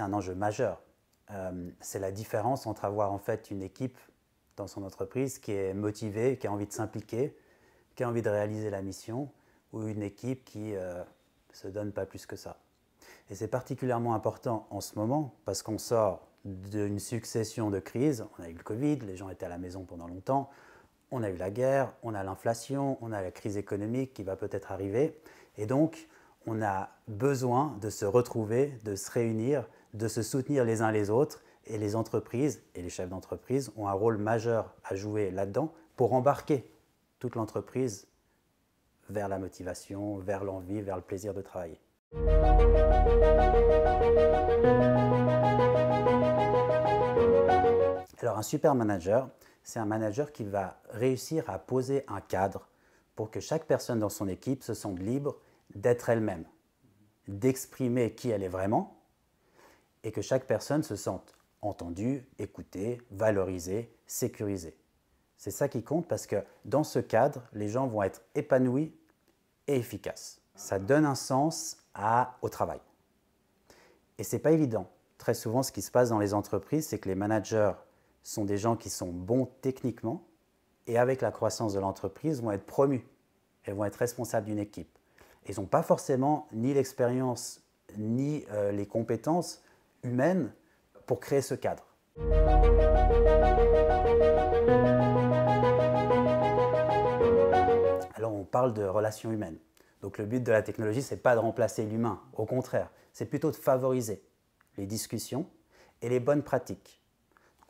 c'est un enjeu majeur. C'est la différence entre avoir en fait une équipe dans son entreprise qui est motivée, qui a envie de s'impliquer, qui a envie de réaliser la mission, ou une équipe qui ne se donne pas plus que ça. Et c'est particulièrement important en ce moment parce qu'on sort d'une succession de crises. On a eu le Covid, les gens étaient à la maison pendant longtemps, on a eu la guerre, on a l'inflation, on a la crise économique qui va peut-être arriver. Et donc, on a besoin de se retrouver, de se réunir, de se soutenir les uns les autres. Et les entreprises et les chefs d'entreprise ont un rôle majeur à jouer là-dedans pour embarquer toute l'entreprise vers la motivation, vers l'envie, vers le plaisir de travailler. Alors un super manager, c'est un manager qui va réussir à poser un cadre pour que chaque personne dans son équipe se sente libre d'être elle-même, d'exprimer qui elle est vraiment et que chaque personne se sente entendue, écoutée, valorisée, sécurisée. C'est ça qui compte parce que dans ce cadre, les gens vont être épanouis et efficaces. Ça donne un sens au travail. Et ce n'est pas évident. Très souvent, ce qui se passe dans les entreprises, c'est que les managers sont des gens qui sont bons techniquement et avec la croissance de l'entreprise vont être promus et vont être responsables d'une équipe. Ils n'ont pas forcément ni l'expérience ni les compétences humaines pour créer ce cadre. Alors on parle de relations humaines. Donc le but de la technologie, ce n'est pas de remplacer l'humain, au contraire, c'est plutôt de favoriser les discussions et les bonnes pratiques.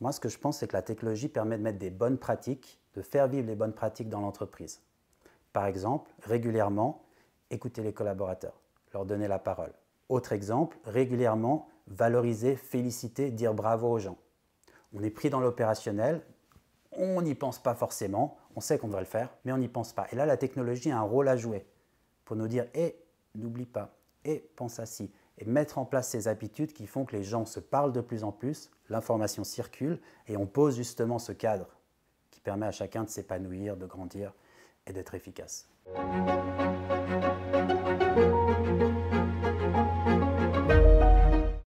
Moi, ce que je pense, c'est que la technologie permet de mettre des bonnes pratiques, de faire vivre les bonnes pratiques dans l'entreprise. Par exemple, régulièrement, écouter les collaborateurs, leur donner la parole. Autre exemple, régulièrement, valoriser, féliciter, dire bravo aux gens. On est pris dans l'opérationnel, on n'y pense pas forcément, on sait qu'on doit le faire, mais on n'y pense pas. Et là, la technologie a un rôle à jouer pour nous dire « n'oublie pas, pense à ci ». Et mettre en place ces habitudes qui font que les gens se parlent de plus en plus, l'information circule et on pose justement ce cadre qui permet à chacun de s'épanouir, de grandir et d'être efficace.